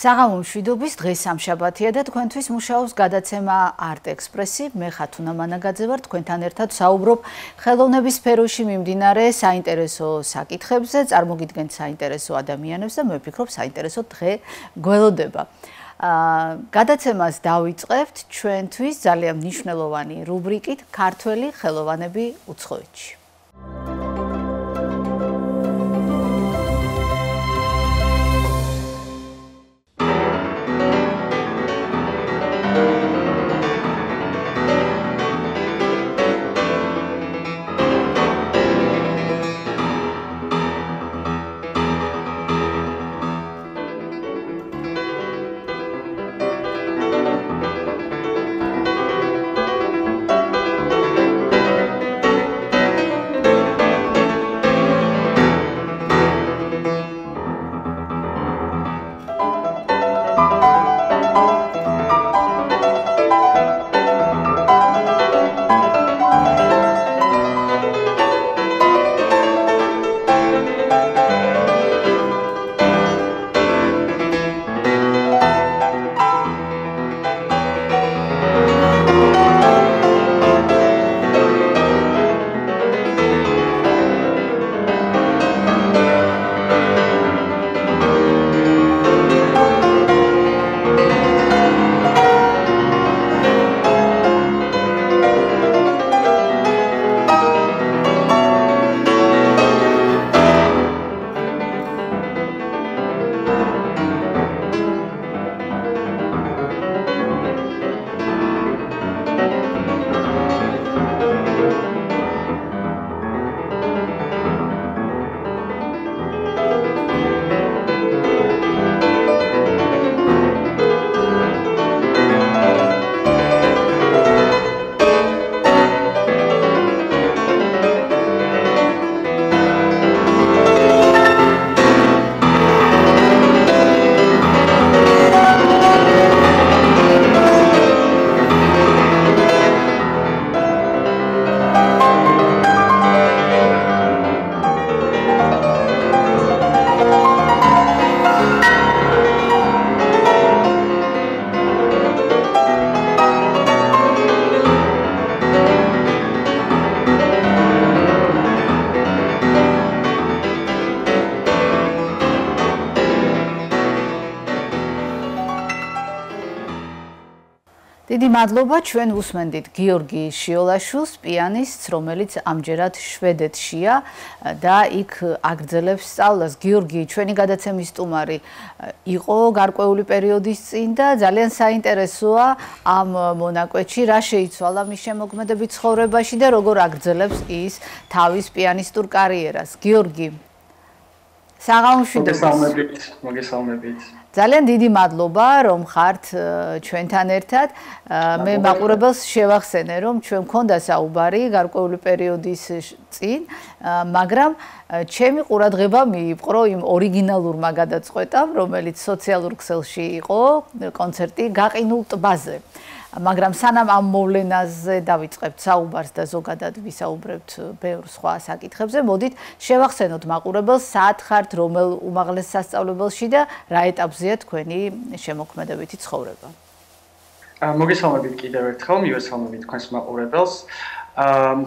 საღამო მშვიდობის დღეს სამშაბათია და თქვენთვის მუშაობს გადაცემა Art Express-ი. მე ხათუნა მანაგაძე ვარ, თქვენთან ერთად საუბრობ ხელოვნების სფეროში მიმდინარე საინტერესო საკითხებზე, წარმოგიდგენთ საინტერესო ადამიანებს და მე ვფიქრობ საინტერესო დღე გველოდება. გადაცემას დავიწყებთ ჩვენთვის ძალიან მნიშვნელოვანი რუბრიკით ქართველი ხელოვანები უცხოეთში. დიდი მადლობა ჩვენ უსმენდით გიორგი შიოლაშვილს, პიანისტს, რომელიც ამჯერად შვედეთშია და იქ აგრძელებს სწავლას. გიორგი, ჩვენი გადაცემის სტუმარი იყო გარკვეული პერიოდის წინ და ძალიან საინტერესოა ამ მონაკვეთში რა შეიცვალა მის შემოქმედებით ცხოვრებაში და როგორ აგრძელებს ის თავის პიანისტურ კარიერას. გიორგი, საღამო მშვიდობის. მოგესალმებით. ძალიან დიდი მადლობა რომ ხართ ჩვენთან ერთად. მე მაყურებელს შევახსენე რომ ჩვენ მქონდა საუბარი გარკვეული პერიოდის წინ, მაგრამ ჩემი ყურადღება მიიპყრო იმ ორიგინალურმა გადაწყვეტამ, რომელიც სოციალურ ქსელში იყო, კონცერტი გაყინულ ტბაზე. მაგრამ სანამ ამ მოვლენაზე დავიწყებთ საუბარს და ზოგადად ვისაუბრებთ ბევრ სხვა საკითხებზე, მოდით შევახსენოთ მაყურებელს, საათ ხართ, რომელ უმაღლეს სასწავლებელში და რა ეტაპზეა თქვენი შემოქმედებითი ცხოვრება. მოგესალმებით კიდევ ერთხელ, მივესალმებით თქვენს მაყურებელს.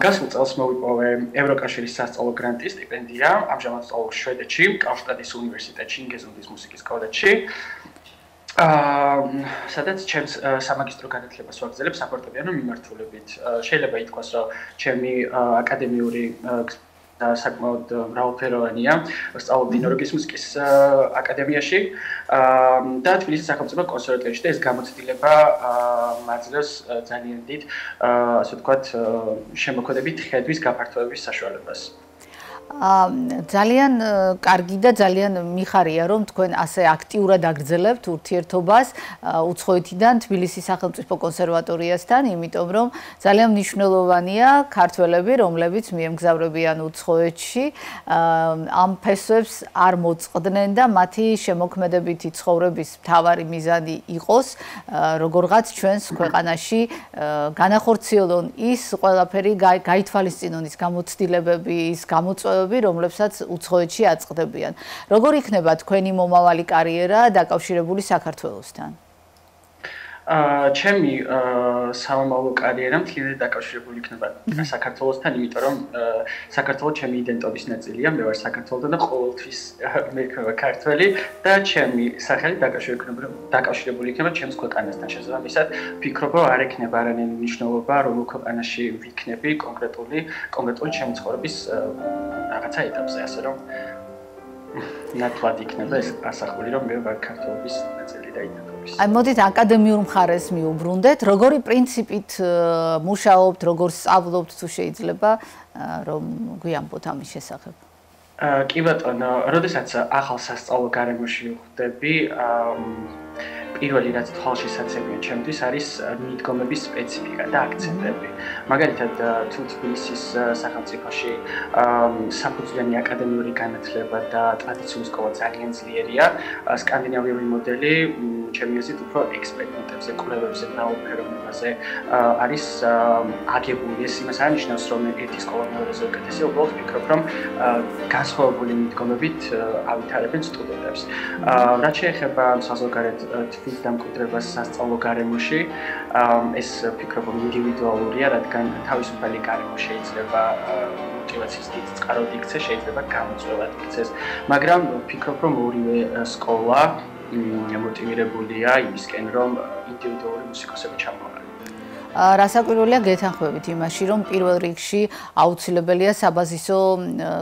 გასულ წელს მოვიპოვე ევროკავშირის სასწავლო გრანტის სტიპენდია, ამჟამად ვსწავლობ შვედეთში, კალშტადის უნივერსიტეტში, ინგეზუნდის მუსიკის კოლეჯში. სადაც ჩემს სამაგისტრო განათლებას ვაგრძელებ საფორტეპიანო მიმართულებით. შეიძლება ითქვას, რომ ჩემი აკადემიური საკმაოდ მრავალფეროვანია. ვსწავლობ დინორგის მუსიკის აკადემიაში და თბილისის სახელმწიფო კონსერვატორიაში და ეს გამოცდილება მაძლევს ძალიან დიდ, ასე ვთქვათ, შემოქმედებით ხედვის გაფართოების საშუალებას. ძალიან კარგი და ძალიან მიხარია რომ თქვენ ასე აქტიურად აგრძელებთ ურთიერთობას უცხოეთიდან თბილისის სახელმწიფო კონსერვატორიასთან, იმიტომ რომ ძალიან მნიშვნელოვანია ქართველები, რომლებიც მიემგზავრებიან უცხოეთში, ამ ფესვებს არ მოწყდნენ და მათი შემოქმედებითი ცხოვრების მთავარი მიზანი იყოს როგორღაც ჩვენს ქვეყანაში განახორციელონ ის ყველაფერი გაითვალისწინონ ის გამოცდილებები, ის გამოწვევები მოღვაწეები, რომლებსაც უცხოეთში აწყდებიან. როგორ იქნება თქვენი მომავალი კარიერა დაკავშირებული საქართველოსთან? ჩემი სამომავლო კარიერა მთლიანად დაკავშირებული იქნება საქართველოსთან, იმიტომ რომ საქართველო ჩემი იდენტობის ნაწილია, მე ვარ საქართველოდან და ყოველთვის მე ქართველი და ჩემი სახელი დაკავშირებული იქნება ჩემს ქვეყანასთან. შესაბამისად, ვფიქრობ, რომ არ ექნება არანაირი მნიშვნელობა, რომელ ქვეყანაში ვიქნები კონკრეტული ჩემი ცხოვრების რაღაცა ეტაპზე, ასე რომ ნათლად იქნება ეს ასახული, რომ მე ვარ ქართველობის ნაწილი და იდენტობის. აი მოდით აკადემიურ მხარეს მიუბრუნდეთ, როგორი პრინციპით მუშაობთ, როგორ სწავლობთ თუ შეიძლება რომ გვიამბოთ ამის შესახებ? კი ბატონო, როდესაც ახალ სასწავლო გარემოში ვხვდები, პირველი რაც თვალში საცემია ჩემთვის არის მიდგომების სპეციფიკა და აქცენტები. მაგალითად, თუ თბილისის სახელმწიფოში საფუძვლიანი აკადემიური განათლება და ტრადიციული სკოლა ძალიან ძლიერია, სკანდინავიური მოდელი ჩემი აზრით უფრო ექსპერიმენტებზე, კვლევებზე, ნაოფეროვნებაზე არის აგებული. ეს იმას არნიშნავს, რომ ერთი სკოლა მეორეზე უკეთესია, უბრალოდ ვფიქრობ, რომ განსხვავებული მიდგომებით ავითარებენ სტუდენტებს. რაც შეეხება საზოგადოებრივ თვით დამკვიდრებას სასწავლო გარემოში, ეს ვფიქრობ, რომ ინდივიდუალურია, რადგან თავისუფალი გარემო შეიძლება мотиваციის დიდ წყაროდ იქცეს, შეიძლება გამოწვევად იქცეს, მაგრამ ვფიქრობ, რომ ორივე სკოლა მოტივირებულია იმისკენ, რომ ინდივიდუალური მუსიკოსები ჩამოაყალიბონ. რასაკვირველია გეთანხმებით იმაში, რომ პირველ რიგში აუცილებელია საბაზისო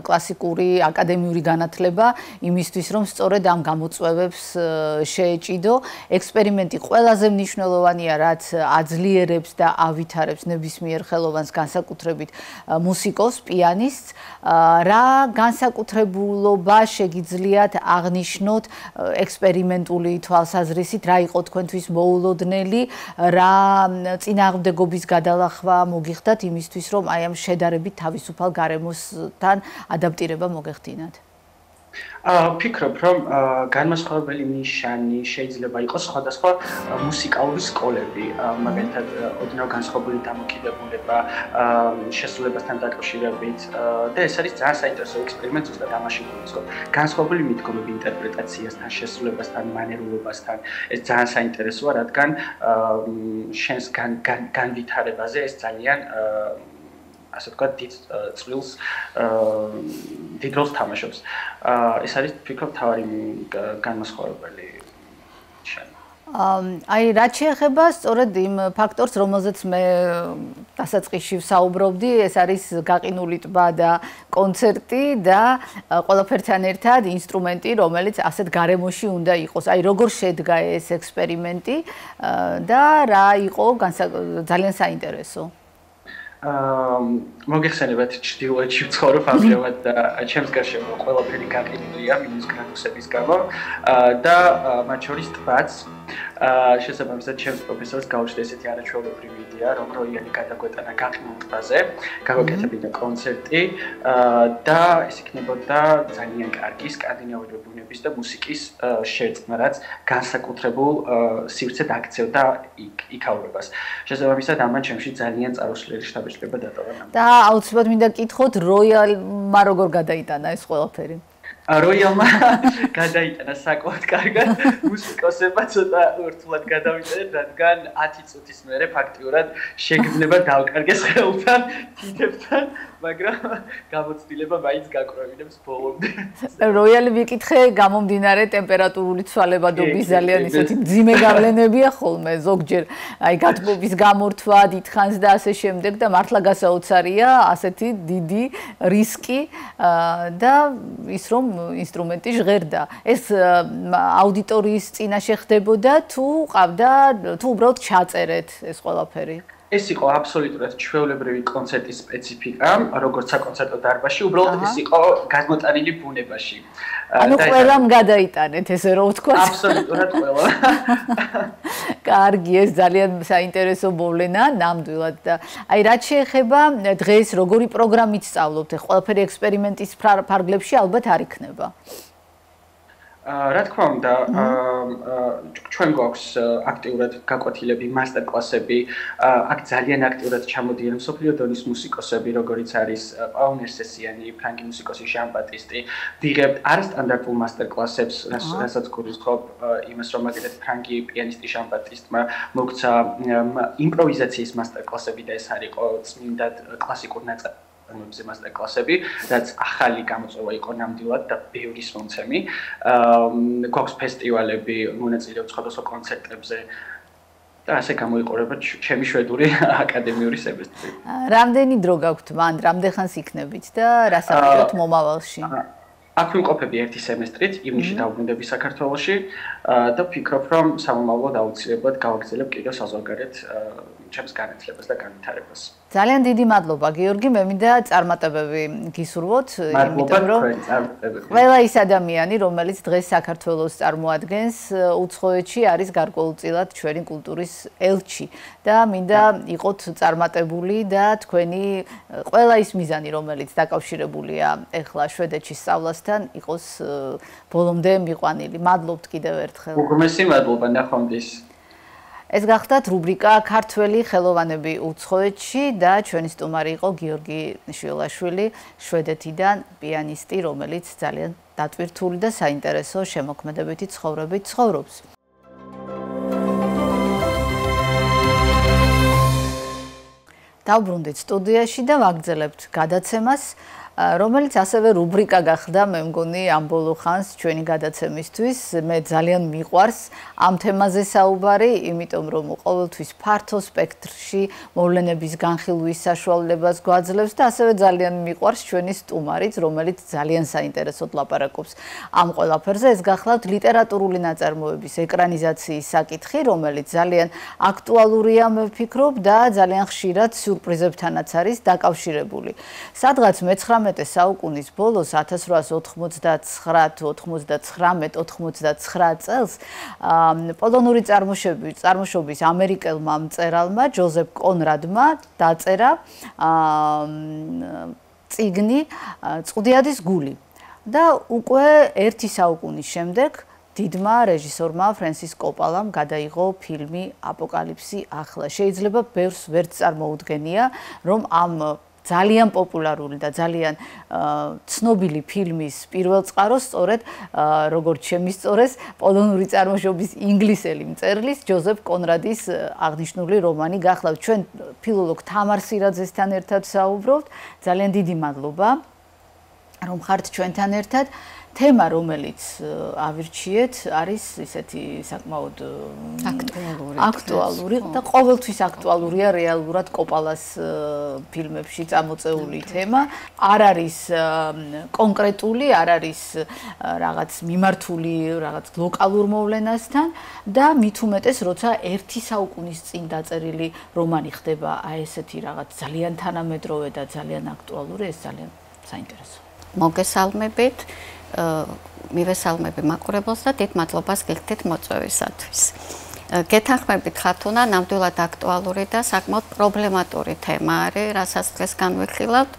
კლასიკური აკადემიური განათლება იმისთვის, რომ სწორედ ამ გამოწვევებს შეეჭიდო. ექსპერიმენტი ყველაზე მნიშვნელოვანია, რაც აძლიერებს და ავითარებს ნებისმიერ ხელოვანს, განსაკუთრებით მუსიკოს, პიანისტს. რა განსაკუთრებულობა შეგიძლიათ აღნიშნოთ ექსპერიმენტული თვალსაზრისით, რა იყო თქვენთვის მოულოდნელი, რა წინააღმდეგობის გადალახვა მოგიხდათ იმისთვის, რომ აი ამ შედარებით თავისუფალ გარემოსთან ადაპტირება მოგეხდინათ? ვფიქრობ, რომ განმასხვავებელი ნიშანი შეიძლება იყოს სხვადასხვა მუსიკალური სკოლები, მაგალითად, ოდნავ განსხვავებული დამოკიდებულება შესრულებასთან დაკავშირებით და ეს არის ძალიან საინტერესო ექსპერიმენტი ზუსტად ამაში გულისხმობს. განსხვავებული მიდგომები ინტერპრეტაციასთან, შესრულებასთან, მანერულობასთან, ეს ძალიან საინტერესოა, რადგან შენს განვითარებაზე ეს ძალიან ასე ვთქვათ, დიდ როლს თამაშობს. ეს არის ვფიქრობ თავი განმასხვავებელი ნიშანი. აი რაც შეეხება სწორედ იმ ფაქტორს, რომელზეც მე დასაწყისში ვსაუბრობდი, ეს არის გაყინული ტბა და კონცერტი და ყველაფერთან ერთად ინსტრუმენტი, რომელიც ასეთ გარემოში უნდა იყოს. აი როგორ შედგა ეს ექსპერიმენტი და რა იყო ძალიან საინტერესო. მოგეხსენებათ ჩრდილოეთში ვცხოვრობ ამჟამად და ჩემს გარშემო ყველაფერი გაყინულია მინუს გრადუსების გამო და მათ შორის ტბაც შესაბამისად ჩემს პროფესორს გაუჩნდა ესეთი არაჩვეულებრივი იდეა, რომ როიანი გადაგვეტანა გაყინულ ტბაზე, გავაკეთებინა კონცერტი და ეს იქნებოდა ძალიან კარგი სკანდინავიური ბუნების და მუსიკის შერწყმა, რაც განსაკუთრებულ სივრცედ აქცევდა იქაურებას. შესაბამისად ამან ჩემში ძალიან წარუსვლელი შთაბეჭდილება დატოვა. და აუცილებლად მინდა გკითხოთ, როიალმა როგორ გადაიტანა ეს ყველაფერი? როიალმა გადაიტანა საკმაოდ კარგად, მუსიკოსებმა ცოტა ურთულად გადავიწერეთ, რადგან 10 წუთის მერე ფაქტიურად შეგრძნება დავკარგეს ხელთან, თითებთან, მაგრამ გამოცდილება მაინც გაკვრევინებს ბოლომდე. როიალი ვიკითხე, გამომდინარე ტემპერატურული ცვალებადობის ძალიან ისეთი მძიმე გავლენებია ხოლმე ზოგჯერ, აი გათბობის გამორთვა, დიდხანს და ასე შემდეგ და მართლა გასაოცარია ასეთი დიდი რისკი და ის რომ ინსტრუმენტი ჟღერდა. ეს აუდიტორიის წინაშე ხდებოდა თუ ყავდა თუ უბრალოდ ჩაწერეთ ეს ყველაფერი? ეს იყო აბსოლუტურად ჩვეულებრივი კონცერტის სპეციფიკა, როგორც საკონცერტო დარბაზში, უბრალოდ ეს იყო გადმოტანილი ბუნებაში. ანუ ყველამ გადაიტანეთ, ესე რომ ვთქვათ. აბსოლუტურად ყველა. კარგი, ეს ძალიან საინტერესო მოვლენა, ნამდვილად და აი რაც შეეხება დღეს როგორი პროგრამით სწავლობთ, ყველაფერი ექსპერიმენტის ფარგლებში ალბათ არ იქნება. რა თქმა უნდა, ჩვენ გვაქვს აქტიურად გაკვეთილები, მასტერკლასები, აქ ძალიან აქტიურად ჩამოდიან მსოფლიო დონის მუსიკოსები, როგორიც არის პაულ ნერსესიანი, ფრანგი მუსიკოსი ჟან ბატისტი, ვიღებთ არასტანდარტულ მასტერკლასებს, რასაც გულისხმობ იმას, რომ მაგალითად ფრანგი პიანისტი ჟან ბატისტმა მოგცა იმპროვიზაციის მასტერკლასები და ეს არის წმინდა კლასიკურ ნაწარმოებზე მასტერკლასები, რაც ახალი გამოწვევა იყო ნამდვილად და ბევრი მომცემი. გვაქვს ფესტივალები, მონაწილეობთ სხვადასხვა კონცერტებზე და ასე გამოიყურება ჩემი შვედური აკადემიური სემესტრი. რამდენი დრო გაქვთ მან, რამდენ ხანს იქნებით და რა საჭიროთ მომავალში? აქ ვიმყოფები ერთი სემესტრით, ივნისში დავბრუნდები საქართველოში და ვფიქრობ, რომ სამომავლოდ აუცილებლად გავაგრძელებ კიდევ საზღვარგარეთ ჩემს განათლებას და განვითარებას. ძალიან დიდი მადლობა გიორგი, მე მინდა წარმატებები გისურვოთ, იმიტომ რომ ყველა ის ადამიანი, რომელიც დღეს საქართველოს წარმოადგენს, უცხოეთში არის გარკვეულწილად ჩვენი კულტურის ელჩი და მინდა იყოთ წარმატებული და თქვენი ყველა ის მიზანი, რომელიც დაკავშირებულია ეხლა შვედეთში სწავლასთან, იყოს ბოლომდე მიყვანილი. მადლობთ კიდევ ერთხელ. უღრმესი მადლობა ნახვამდის. ეს გახდათ რუბრიკა ქართველი ხელოვანები უცხოეთში და ჩვენი სტუმარი იყო გიორგი შვილაშვილი, შვედეთიდან პიანისტი, რომელიც ძალიან დატვირთული და საინტერესო შემოქმედებითი ცხოვრებით ცხოვრობს. დავბრუნდით სტუდიაში და ვაგრძელებთ გადაცემას, რომელიც ასევე რუბრიკა გახდა, მე მგონი, ამ ბოლო ხანს ჩვენი გადაცემისთვის. მე ძალიან მიყვარს ამ თემაზე საუბარი, იმიტომ რომ ყოველთვის ფართო სპექტრში მოვლენების განხილვის საშუალებას გვაძლევს და ასევე ძალიან მიყვარს ჩვენი სტუმარიც, რომელიც ძალიან საინტერესოდ ლაპარაკობს ამ ყველაფერზე. ეს გახლავთ ლიტერატურული ნაწარმოების ეკრანიზაციის საკითხი, რომელიც ძალიან აქტუალურია, მე ვფიქრობ და ძალიან ხშირად სიურპრიზებთანაც არის დაკავშირებული. სადღაც მე-19 საუკუნის ბოლოს 1899-99 წელს პოლონური წარმოშობის ამერიკელმა მწერალმა ჯოზეფ კონრადმა დაწერა წიგნი წყუდიადის გული და უკვე ერთი საუკუნის შემდეგ დიდმა რეჟისორმა ფრენსის კოპალამ გადაიღო ფილმი აპოკალიფსი ახლა. შეიძლება ბევრს ვერც წარმოუდგენია, რომ ამ ძალიან პოპულარული და ძალიან ცნობილი ფილმის პირველ წყაროს სწორედ როგორც შემისწორეს პოლონური წარმოშობის ინგლისელი მწერლის ჯოზეფ კონრადის აღნიშნული რომანი გახლავთ. ჩვენ ფილოლოგ თამარ სირაძესთან ერთად საუბრობთ. ძალიან დიდი მადლობა რომ ხართ ჩვენთან ერთად. თემა, რომელიც ავირჩიეთ, არის ისეთი საკმაოდ აქტუალური და ყოველთვის აქტუალურია რეალურად კოპალას ფილმებში წამოწეული თემა. არ არის კონკრეტული, არ არის რაღაც მიმართული რაღაც ლოკალურ მოვლენასთან და მით უმეტეს, როცა ერთი საუკუნის წინ დაწერილი რომანი ხდება აი ესეთი რაღაც ძალიან თანამედროვე და ძალიან აქტუალური, ეს ძალიან საინტერესოა. მოგესალმებით. მივესალმები მაყურებელს და დიდ მადლობას გიხდით მოწვევისათვის. გეთანხმებით ხათუნა, ნამდვილად აქტუალური და საკმაოდ პრობლემატური თემა არის, რასაც დღეს განვიხილავთ.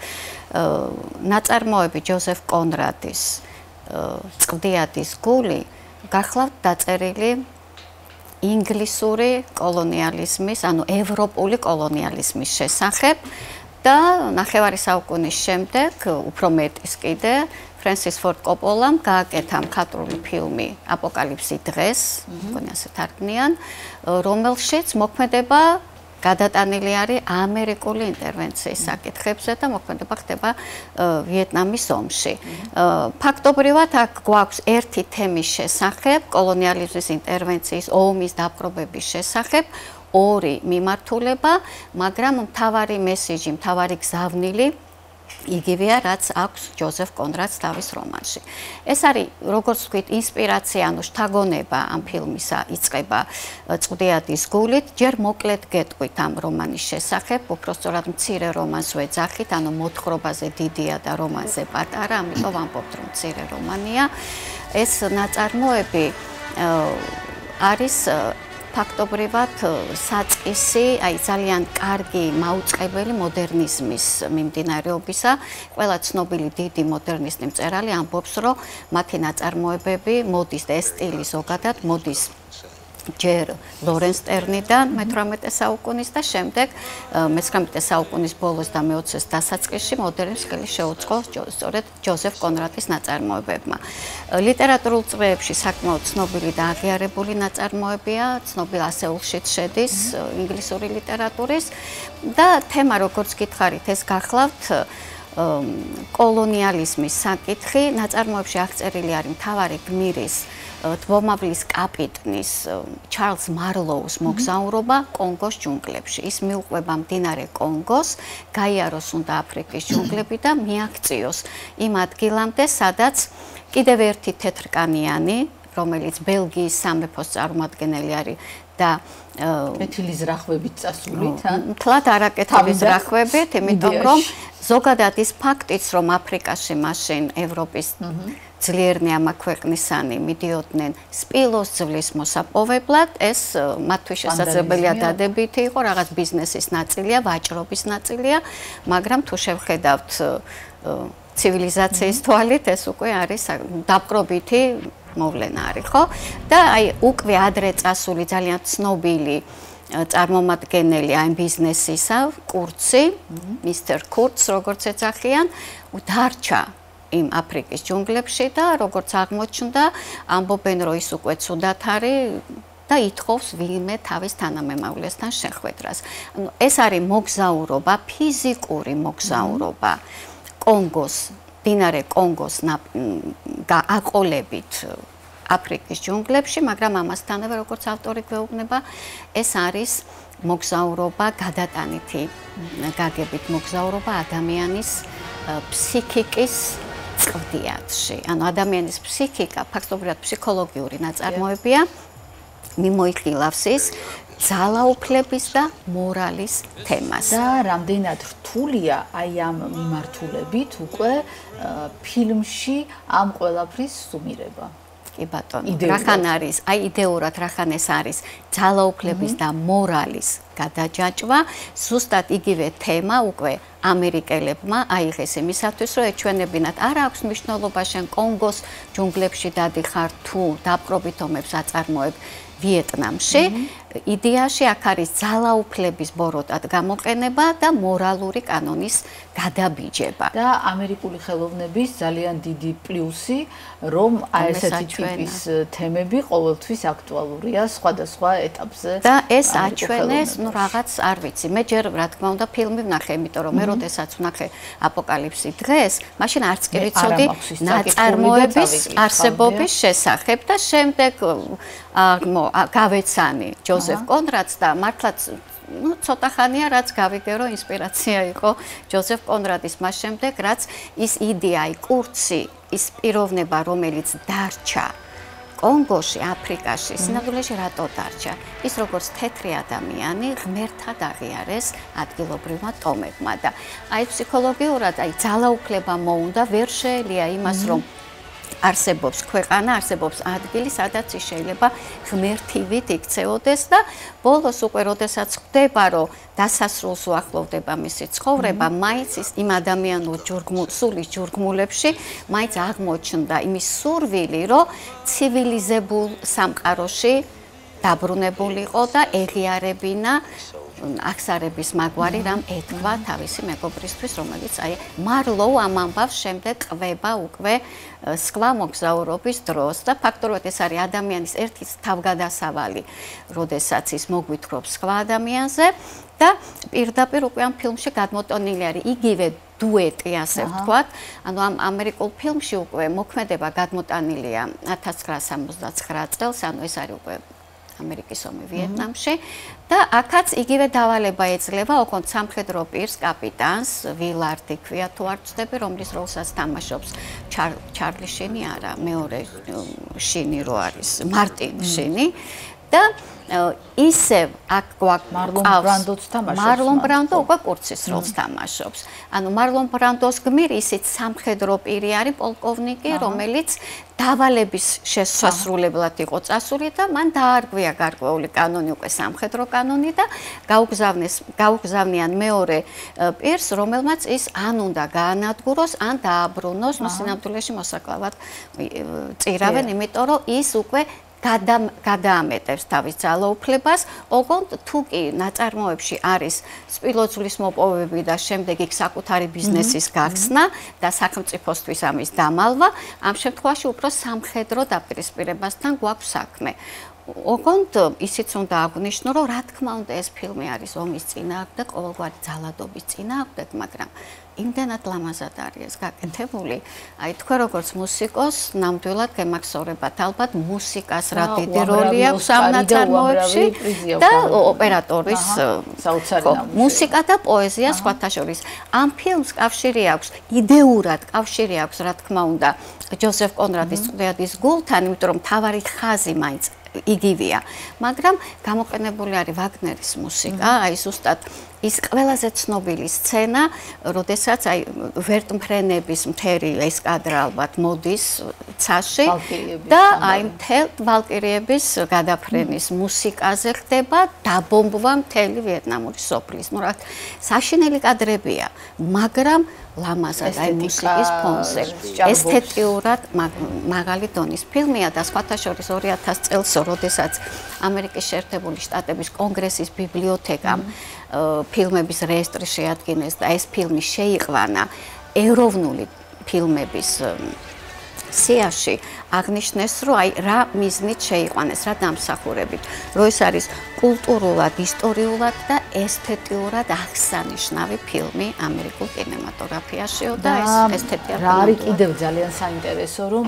ნაწარმოები ჯოზეფ კონრადის წყდიადის გული გახლავთ დაწერილი ინგლისური კოლონიალიზმის, ანუ ევროპული კოლონიალიზმის შესახებ და ნახევარი საუკუნის შემდეგ, უფრო მეტის კიდე, ფრენსის ფორდ კოპოლამ გააკეთა მხატვრული ფილმი აპოკალიფსი დღეს, მგონი ასე თარგმნიან, რომელშიც მოქმედება გადატანილი არის ამერიკული ინტერვენციის საკითხებზე და მოქმედება ხდება ვიეტნამის ომში. ფაქტობრივად აქ გვაქვს ერთი თემის შესახებ, კოლონიალიზმის ინტერვენციის ომის დაპყრობების შესახებ, ორი მიმართულება, მაგრამ მთავარი მესიჯი, მთავარი გზავნილი იგივეა, რაც აქვს ჯოზეფ კონრადს თავის რომანში. ეს არის, როგორც ვთქვით, ინსპირაცია, ანუ შთაგონება ამ ფილმისა იწყება წყდიადის გულით. ჯერ მოკლედ გეტყვით ამ რომანის შესახებ, უпростоრად მცირე რომანს ვეძახით, ანუ მოთხრობაზე დიდია და რომანზე პატარა, ამიტომ ვამბობთ, რომ მცირე რომანია. ეს ნაწარმოები არის ფაქტობრივად საწყისი, აი ძალიან კარგი მაუწყებელი მოდერნიზმის მიმდინარეობისა. ყველა ცნობილი დიდი მოდერნისტი მწერალი ამბობს, რომ მათი ნაწარმოებები მოდის და ეს სტილი ზოგადად მოდის ჯერ ლორენს ტერნიდან მე-18 საუკუნის და შემდეგ მე-19 საუკუნის ბოლოს და მე-20-ის დასაწყისში მოდერნის ხელი შეუწყო სწორედ ჯოზეფ კონრადის ნაწარმოებებმა. ლიტერატურულ წრეებში საკმაოდ ცნობილი და აღიარებული ნაწარმოებია, ცნობილ ასეულშიც შედის ინგლისური ლიტერატურის და თემა, როგორც გითხარით, ეს გახლავთ კოლონიალიზმის საკითხი. ნაწარმოებში აღწერილი არის მთავარი გმირის თბომავლის კაპიტნის ჩარლზ მარლოუს მოგზაურობა კონგოს ჯუნგლებში. ის მიუყვება მდინარე კონგოს, გაიაროს უნდა აფრიკის ჯუნგლები და მიაღწიოს იმ ადგილამდე, სადაც კიდევ ერთი თეთრკანიანი, რომელიც ბელგიის სამეფოს წარმომადგენელი არის და კეთილი ზრახვებით წასულით, მთლად არაკეთილი ზრახვებით, იმიტომ რომ ზოგადად ის ფაქტიც, რომ აფრიკაში მაშინ ევროპის ძლიერნი ამა ქვეყნისანი მიდიოდნენ სპილოს ძვლის მოსაპოვებლად, ეს მათთვის შესაძლებელია დადებითი იყო, რაღაც ბიზნესის ნაწილია, ვაჭრობის ნაწილია, მაგრამ თუ შევხედავთ ცივილიზაციის თვალით, ეს უკვე არის დაპყრობითი მოვლენა არის, ხო? და აი უკვე ადრე წასული ძალიან ცნობილი წარმომადგენელი ამ ბიზნესისა, კურცი, მისტერ კურც, როგორც ეძახიან, დარჩა იმ აფრიკის ჯუნგლებში და როგორც აღმოჩნდა, ამბობენ, რომ ის უკვე ცუდად არის და ითხოვს ვინმე თავის თანამემამულესთან შეხვედრას. ანუ ეს არის მოგზაურობა, ფიზიკური მოგზაურობა კონგოს, მდინარე კონგოს აყოლებით აფრიკის ჯუნგლებში, მაგრამ ამასთანავე, როგორც ავტორი გვეუბნება, ეს არის მოგზაურობა გადატანითი გაგებით მოგზაურობა ადამიანის ფსიქიკის წვდიათში. ანუ ადამიანის ფსიქიკა ფაქტობრივად ფსიქოლოგიური ნაწარმოებია, მიმოიხილავს ის ძალაუფლების და მორალის თემას. და რამდენად რთულია აი ამ მიმართულებით უკვე ფილმში ამ ყველაფრის სუმირება. კი ბატონო, რახან არის, აი იდეურად რახან ეს არის ძალაუფლების და მორალის გადაჯაჭვა, ზუსტად იგივე თემა უკვე ამერიკელებმა აიღეს იმისათვის, რომ ეჩვენებინათ, არა აქვს მნიშვნელობა შენ კონგოს ჯუნგლებში დადიხარ თუ დაპყრობით ომებს აწარმოებ ვიეტნამში. იდეაში აქ არის ძალაუფლების ბოროტად გამოყენება და მორალური კანონის გადაბიჯება. და ამერიკული ხელოვნების ძალიან დიდი პლუსი, რომ აი ესეთი ტიპის თემები ყოველთვის აქტუალურია სხვადასხვა ეტაპზე. და ეს აჩვენეს, ну რაღაც არ ვიცი, მე ჯერ რა თქმა უნდა ფილმი ვნახე, იმიტომ რომ მე როდესაც ვნახე აპოკალიფსი დღეს, მაშინ არც კი ვიცოდი ნაწარმოების არსებობის შესახებ და შემდეგ გავეცანი ჯოზეფ კონრადს და მართლაც ცოტა ხანია რაც გავიგე რომ ინსპირაცია იყო ჯოზეფ კონრადის მას შემდეგ რაც ის იდეა კურცი ის პიროვნება რომელიც დარჩა კონგოში აფრიკაში სინამდვილეში რატო დარჩა ის როგორც თეთრი ადამიანი ღმერთად აღიარეს ადგილობრივმა ტომებმა და აი ფსიქოლოგიურად აი ძალაუფლება მოუნდა ვერ შეელია იმას რომ არსებობს ქვეყანა, არსებობს ადგილი, სადაც ის შეიძლება ღმერთივით იქცეოდეს და ბოლოს უკვე როდესაც ხვდება, რომ დასასრულს უახლოვდება მისი ცხოვრება, მაინც ის იმ ადამიანურ სულის ჯურგმულებში მაინც აღმოჩნდა იმის სურვილი, რომ ცივილიზებულ სამყაროში დაბრუნებულიყო და ეღიარებინა აღსარების მაგვარი რამ ეთქვა თავისი მეგობრისთვის, რომელიც აი მარლოუ ამ ამბავს შემდეგ ყვება უკვე სხვა მოგზაურობის დროს და ფაქტობრივად ეს არის ადამიანის ერთი თავგადასავალი, როდესაც ის მოგვითხრობს სხვა ადამიანზე და პირდაპირ უკვე ამ ფილმში გადმოტანილი არის იგივე დუეტი, ასე ვთქვათ. ანუ ამ ამერიკულ ფილმში უკვე მოქმედება გადმოტანილია 1969 წელს, ანუ ეს არის უკვე ამერიკის ომი ვიეტნამში და აქაც იგივე დავალება ეძლევა ოქონდ სამხედრო პირს კაპიტანს ვილარდი ქვია თუ არ ვწდები რომლის როლსაც თამაშობს ჩარლი შინი არა მეორე შინი რო არის მარტინ შინი და ისევ აქ გვაქვს მარლონ ბრანდო უკვე კურცის როლს თამაშობს. ანუ მარლონ ბრანდოს გმირი ისიც სამხედრო პირი არის, პოლკოვნიკი, რომელიც დავალების შესასრულებლად იყო წასული და მან დაარღვია გარკვეული კანონი, უკვე სამხედრო კანონი და გაუგზავნიან მეორე პირს, რომელმაც ის ან უნდა გაანადგუროს, ან დააბრუნოს, ნუ სინამდვილეში მოსაკლავად წირავენ, იმიტომ რომ ის უკვე გადაამეტებს თავის ძალაუფლებას, ოღონდ თუ კი ნაწარმოებში არის სპილოძვლის მოპოვები და შემდეგ იქ საკუთარი ბიზნესის გახსნა და სახელმწიფოსთვის ამის დამალვა, ამ შემთხვევაში უფრო სამხედრო დაპირისპირებასთან გვაქვს საქმე. ოღონდ ისიც უნდა აღნიშნო, რომ რა თქმა უნდა ეს ფილმი არის ომის წინააღმდეგ, ყოველგვარი ძალადობის წინააღმდეგ, მაგრამ იმდენად ლამაზად არის ეს გაკეთებული. აი თქვენ როგორც მუსიკოს, ნამდვილად გემახსოვრებათ ალბათ მუსიკას რა დიდი როლი აქვს ამ ნაწარმოებში და ოპერატორის მუსიკა და პოეზია სხვათა შორის. ამ ფილმს კავშირი აქვს, იდეურად კავშირი აქვს, რა თქმა უნდა, ჯოზეფ კონრადის წვდეადის გულთან, იმიტომ რომ მთავარი ხაზი მაინც იგივეა, მაგრამ გამოყენებული არის ვაგნერის მუსიკა, აი ზუსტად ის ყველაზე ცნობილი სცენა, როდესაც აი ვერტმფრენების მთელი ესკადრა ალბათ მოდის ცაში და აი მთელ ვალკირიების გადაფრენის მუსიკაზე ხდება დაბომბვა მთელი ვიეტნამური სოფლის. ნუ რა საშინელი კადრებია, მაგრამ ლამაზად აი მუსიკის ფონზე ესთეტიურად მაღალი დონის ფილმია და სხვათა შორის 2000 წელს, როდესაც ამერიკის შეერთებული შტატების კონგრესის ბიბლიოთეკამ ფილმების რეესტრი შეადგინეს და ეს ფილმი შეიყვანა ეროვნული ფილმების სიაში, აღნიშნეს, რომ აი რა მიზნით შეიყვანეს, რა დამსახურებით, რომ ეს არის კულტურულად, ისტორიულად და ესთეტიურად აღსანიშნავი ფილმი ამერიკულ კინემატოგრაფიაშიო და ეს ესთეტია რა არის კიდევ ძალიან საინტერესო, რომ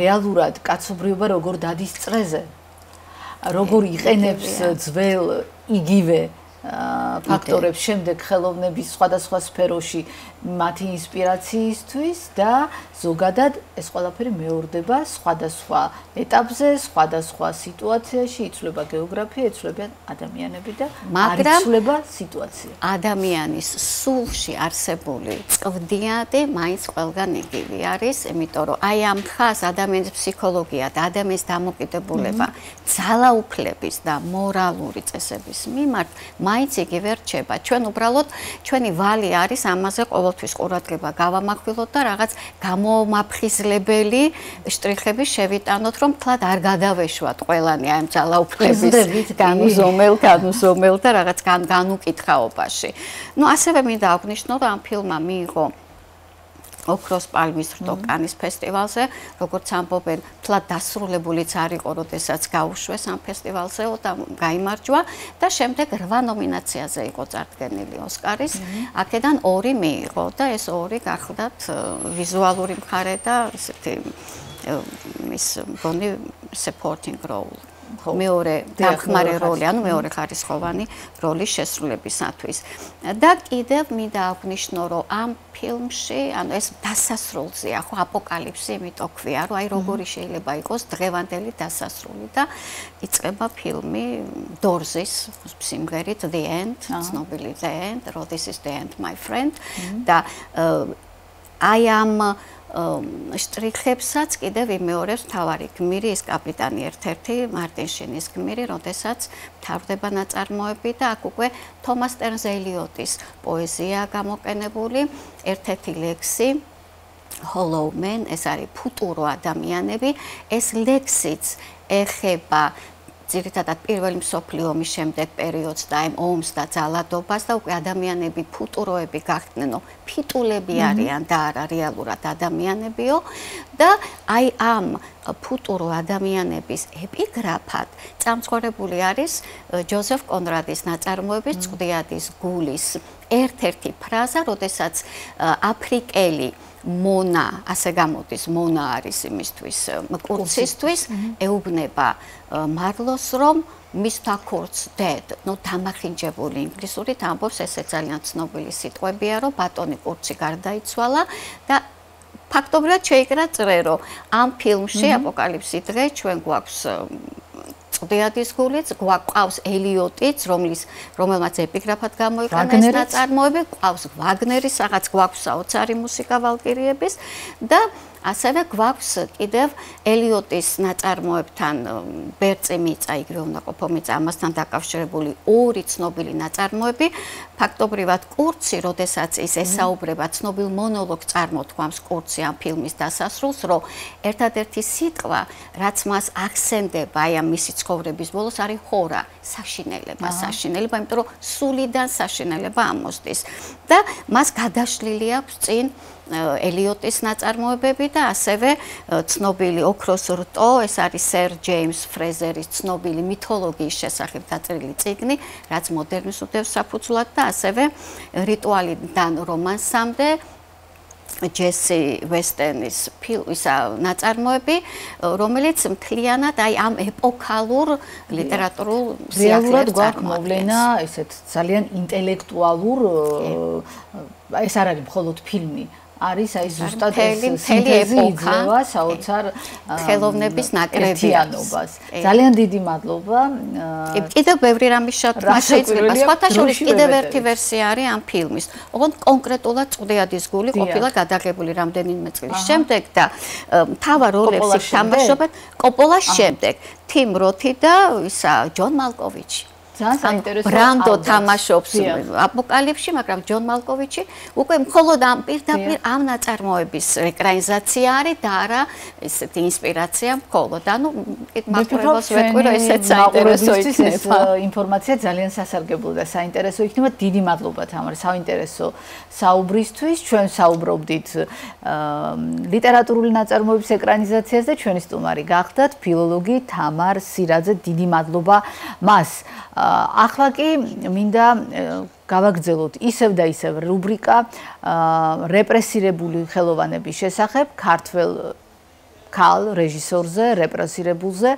რეალურად კაცობრიობა როგორ დადის წრეზე, როგორ იყენებს ძველ იგივე ფაქტორებს შემდეგ ხელოვნების სხვადასხვა სფეროში მათი ინსპირაციისთვის და ზოგადად ეს ყველაფერი მეორდება სხვადასხვა ეტაპზე, სხვადასხვა სიტუაციაში, იცვლება გეოგრაფია, იცვლებიან ადამიანები და იცვლება სიტუაცია. ადამიანის სულში არსებული წვდიადი მაინც ყველგან იგივე არის, იმიტომ რომ აი ამ ხაზ ადამიანის ფსიქოლოგია და ადამიანის დამოკიდებულება ძალაუფლების და მორალური წესების მიმართ მაინც იგივე რჩება. ჩვენ უბრალოდ ჩვენი ვალი არის ამაზე ყოველთვის ყურადღება გავამახვილოთ და რაღაც გამომაფხიზლებელი შტრიხები შევიტანოთ, რომ თლად არ გადავეშვათ ყველანი ამ ძალაუფლების განუზომელ და რაღაც განუკითხაობაში. ნუ ასევე მინდა აღნიშნო, რომ ამ ფილმმა მიიღო ოქროს პალმის რტო კანის ფესტივალზე, როგორც ამბობენ, თლად დასრულებულიც არ იყო, როდესაც გაუშვეს ამ ფესტივალზე და გაიმარჯვა და შემდეგ 8 ნომინაციაზე იყო წარდგენილი ოსკარის. აქედან 2 მიიღო და ეს 2 გახლდათ ვიზუალური მხარე და ესეთი ის მგონი supporting role. მეორე დამხმარე როლი, ანუ მეორე ხარისხოვანი როლის შესრულებისათვის. და კიდევ მინდა აღნიშნო, რომ ამ ფილმში, ანუ ეს დასასრულზეა, ხო აპოკალიფსი, იმიტომ ქვია, რომ აი როგორი შეიძლება იყოს დღევანდელი დასასრული და იწყება ფილმი დორზის სიმღერით The End, ცნობილი The End, რომ This is the end, my friend და აი ამ შტრიხებსაც კიდევ იმეორებს მთავარი გმირი, ის კაპიტანი ერთ-ერთი მარტინ შინის გმირი, როდესაც მთავრდება ნაწარმოები და აქ უკვე თომას სტერნს ელიოტის პოეზია გამოყენებული, ერთ-ერთი ლექსი Hollow Men, ეს არის ფუტურო ადამიანები, ეს ლექსიც ეხება ძირითადად პირველი მსოფლიო ომის შემდეგ პერიოდს და ამ ომს და ძალადობას და უკვე ადამიანები ფუტუროები გახდნენ, ფიტულები არიან და არა რეალურად ადამიანებიო და აი ამ ფუტურო ადამიანების ეპიგრაფად წამსხორებული არის ჯოზეფ კონრადის ნაწარმოების წვდეადის გულის ერთ-ერთი ფრაზა, როდესაც აფრიკელი მონა, ასე გამოდის, მონა არის იმისთვის, კურცისთვის, ეუბნება მარლოს, რომ Mr. Kurt's dead, ნუ დამახინჯებული ინგლისურით ამბობს, ესე ძალიან ცნობილი სიტყვებია, რომ ბატონი კურცი გარდაიცვალა და ფაქტობრივად შეიკრა წრე, რომ ამ ფილმში აპოკალიფსის დღე ჩვენ გვაქვს წყდიადის გულიც, გვაყავს ელიოტიც, რომელმაც ეპიგრაფად გამოიყენა ეს ნაწარმოები, გვაქვს ვაგნერის, რაღაც გვაქვს საოცარი მუსიკა ვალკირიების და ასევე გვაქვს კიდევ ელიოტის ნაწარმოებთან ბერწი მიწა, იგივე უნდა ყოფო მიწა, ამასთან დაკავშირებული ორი ცნობილი ნაწარმოები. ფაქტობრივად კურცი, როდესაც ის ესაუბრება ცნობილ მონოლოგს წარმოთქვამს კურცი ამ ფილმის დასასრულს, რომ ერთადერთი სიტყვა, რაც მას აქცენტდება აი ამ მისი ცხოვრების ბოლოს არის ხორა, საშინელება, იმიტომ რომ სულიდან საშინელება ამოსდის და მას გადაშლილი აქვს წინ ელიოტის ნაწარმოებები და ასევე ცნობილი ოქროს რტო, ეს არის სერ ჯეიმს ფრეზერის ცნობილი მითოლოგიის შესახებ დაწერილი წიგნი, რაც მოდერნის უდევს საფუძვლად და ასევე რიტუალიდან რომანსამდე ჯესი ვესტერნის ნაწარმოები, რომელიც მთლიანად აი ამ ეპოქალურ ლიტერატურულ რეალურად გვაქვს მოვლენა, ესეთ ძალიან ინტელექტუალურ, ეს არ არის მხოლოდ ფილმი. არის აი ზუსტად სინთეზი იძლევა საოცარ ხელოვნების ნაკრებიანობას. ძალიან დიდი მადლობა. კიდევ ბევრი რამის შეთქმა შეიძლება. სხვათა შორის კიდევ ერთი ვერსია არის ამ ფილმის. ოღონდ კონკრეტულად წყდიადის გული ყოფილა გადაღებული რამდენიმე წლის შემდეგ და მთავარ როლებს ითამაშობენ კოპოლას შემდეგ ტიმ როთი და ისა ჯონ მალკოვიჩი. ძალიან საინტერესო ბრანდო თამაშობს აპოკალიფსში, მაგრამ ჯონ მალკოვიჩი უკვე მხოლოდ ამ პირდაპირ ამ ნაწარმოების ეკრანიზაცია არის და არა ესეთი ინსპირაცია მხოლოდ. ანუ მაყურებელს ვეთქვი, რომ ესეც საინტერესო იქნება. ინფორმაცია ძალიან სასარგებლო და საინტერესო იქნება. დიდი მადლობა თამარ საინტერესო საუბრისთვის. ჩვენ საუბრობდით ლიტერატურული ნაწარმოების ეკრანიზაციაზე და ჩვენი სტუმარი გახდათ ფილოლოგი თამარ სირაძე. დიდი მადლობა მას. ახლა კი მინდა გავაგრძელოთ ისევ და ისევ რუბრიკა რეპრესირებული ხელოვანების შესახებ ქართველ ქალ რეჟისორზე, რეპრესირებულზე,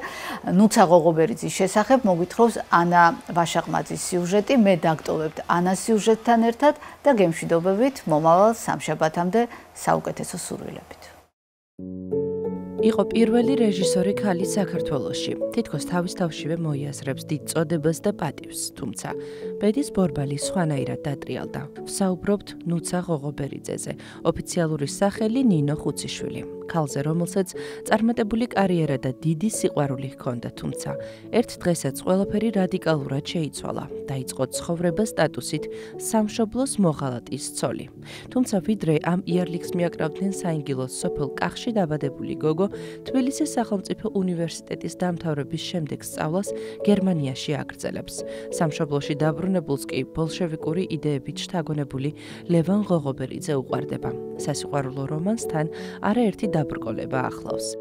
ნუცა ღოღობერიძის შესახებ მოგვითხრობს ანა ვაშაყმაძის სიუჟეტი. მე დაგტოვებთ ანას სიუჟეტთან ერთად და გემშვიდობებით მომავალ სამშაბათამდე საუკეთესო სურვილებით. იყო პირველი რეჟისორი ქალი საქართველოში. თითქოს თავის თავშივე მოიაზრებს დიდ წოდებას და პატივს, თუმცა ბედის ბორბალი სხვანაირად დატრიალდა. ვსაუბრობთ ნუცა ღოღობერიძეზე, ოფიციალური სახელი ნინო ხუციშვილი. ქალზე, რომელსაც წარმატებული კარიერა და დიდი სიყვარული ჰქონდა, თუმცა ერთ დღესაც ყველაფერი რადიკალურად შეიცვალა. დაიწყო ცხოვრება სტატუსით სამშობლოს მოღალატის ცოლი. თუმცა ვიდრე ამ იარლიქს მიაკრავდნენ საინგილოს სოფელ კახში დაბადებული გოგო, თბილისის სახელმწიფო უნივერსიტეტის დამთავრების შემდეგ სწავლას გერმანიაში აგრძელებს. სამშობლოში დაბრუნებულს კი ბოლშევიკური იდეებით შთაგონებული ლევან ღოღობერიძე უყვარდება. სასიყვარულო რომანსთან არაერთი დაბრკოლება ახლავს.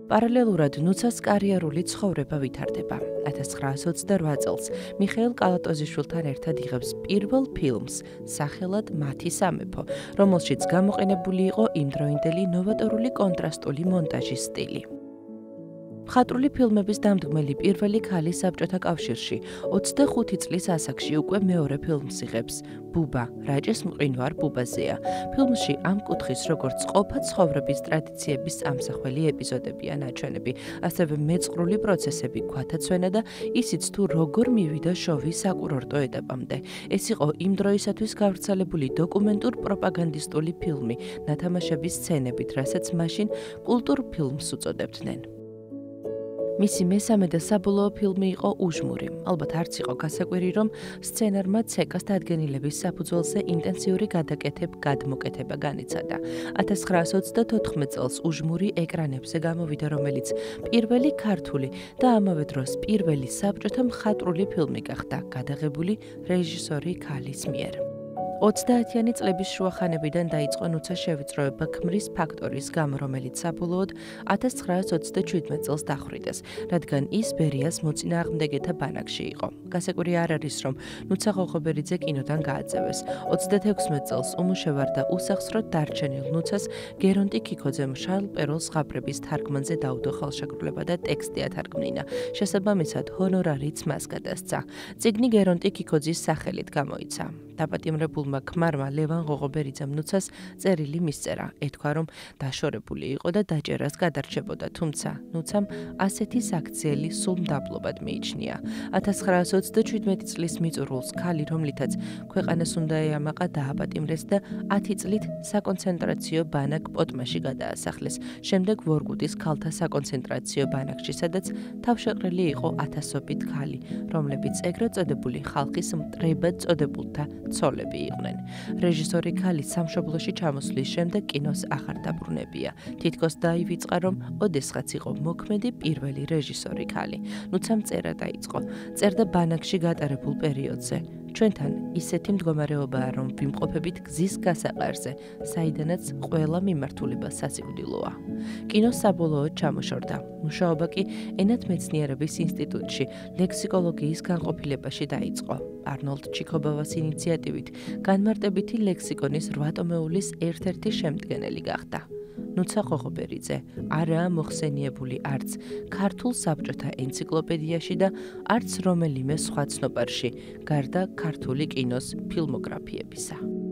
პარალელურად ნუცას კარიერული ცხოვრება ვითარდება. 1928 წელს მიხეილ კალატოზიშვილთან ერთად იღებს პირველ ფილმს სახელად მათი სამეფო, რომელშიც გამოყენებული იყო იმდროინდელი ნოვატორული კონტრასტული მონტაჟის სტილი. მხატვრული ფილმების დამდგმელი პირველი ქალი საბჭოთა კავშირში 25 წლის ასაკში უკვე მეორე ფილმს იღებს. ბუბა, რაჭის მყინვარ ბუბაზეა. ფილმში ამ კუთხის როგორც ყოფა ცხოვრების ტრადიციების ამსახველი ეპიზოდებია ნაჩვენები, ასევე მეწყრული პროცესები, ქვათაცვენა და ისიც თუ როგორ მივიდა შოვი საკურორტო ეტაპამდე. ეს იყო იმ დროისათვის გავრცელებული დოკუმენტურ პროპაგანდისტული ფილმი ნათამაშების სცენებით, რასაც მაშინ კულტურ ფილმს უწოდებდნენ. მისი მესამე და საბოლოო ფილმი იყო უჟმური. ალბათ არც იყო გასაკვირი, რომ სცენარმა ცეკას დადგენილების საფუძველზე ინტენსიური გადმოკეთება განიცადა. 1924 წელს უჟმური ეკრანებზე გამოვიდა, რომელიც პირველი ქართული და ამავე დროს პირველი საბჭოთა მხატვრული ფილმი გახდა, გადაღებული რეჟისორი ქალის მიერ. 30-იანი წლების შუახანებიდან დაიწყო ნუცა შევიწროება ქმრის ფაქტორის გამო, რომელიც საბოლოოდ 1927 წელს დახვრიტეს, რადგან ის ბერიას მოწინააღმდეგეთა ბანაკში იყო. გასაკვირი არ არის, რომ ნუცა ღოღობერიძე კინოდან გააძევეს. 36 წელს უმუშევარ და უსახსროდ დარჩენილ ნუცას გერონტი ქიქოძემ შარლ პეროს ზღაპრების თარგმანზე დაუდო ხელშეკრულება და ტექსტი ათარგმნინა. შესაბამისად, ჰონორარიც მას გადასცა. წიგნი გერონტი ქიქოძის სახელით გამოიცა. დაპატიმრებულმა ქმარმა ლევან ღოღობერიძემ ნუცას წერილი მისწერა. ეთქვა, რომ დაშორებული იყო და დაჭერას გადარჩებოდა, თუმცა ნუცამ ასეთი საქციელი სულ მდაბლობად მიიჩნია. 1927 წლის მიწურულს ქალი, რომლითაც ქვეყანას უნდა ეამაყა, დააპატიმრეს და 10 წლით საკონცენტრაციო ბანაკ პოტმაში გადაასახლეს. შემდეგ ვორკუტის ქალთა საკონცენტრაციო ბანაკში, სადაც თავშეყრილი იყო ათასობით ქალი, რომლებიც ეგრეთ წოდებული ხალხის მტრებად წოდებულთა ცოლები იყვნენ. რეჟისორი ქალი სამშობლოში ჩამოსვლის შემდეგ კინოს აღარ დაბრუნებია. თითქოს დაივიწყა, რომ ოდესღაც იყო მოქმედი პირველი რეჟისორი ქალი. ნუცამ წერა დაიწყო. წერდა ბანაკში გატარებულ პერიოდზე. ჩვენთან ისეთი მდგომარეობაა, რომ ვიმყოფებით გზის გასაყარზე, საიდანაც ყველა მიმართულება სასიკვდილოა. კინო საბოლოოდ ჩამოშორდა. მუშაობა კი ენათმეცნიერების ინსტიტუტში, ლექსიკოლოგიის განყოფილებაში დაიწყო. არნოლდ ჩიქობავას ინიციატივით განმარტებითი ლექსიკონის 8 ტომეულის ერთ-ერთი შემდგენელი გახდა. ნუცა ღოღობერიძე არაა მოხსენიებული არც ქართულ საბჭოთა ენციკლოპედიაში და არც რომელიმე სხვა ცნობარში, გარდა ქართული კინოს ფილმოგრაფიებისა.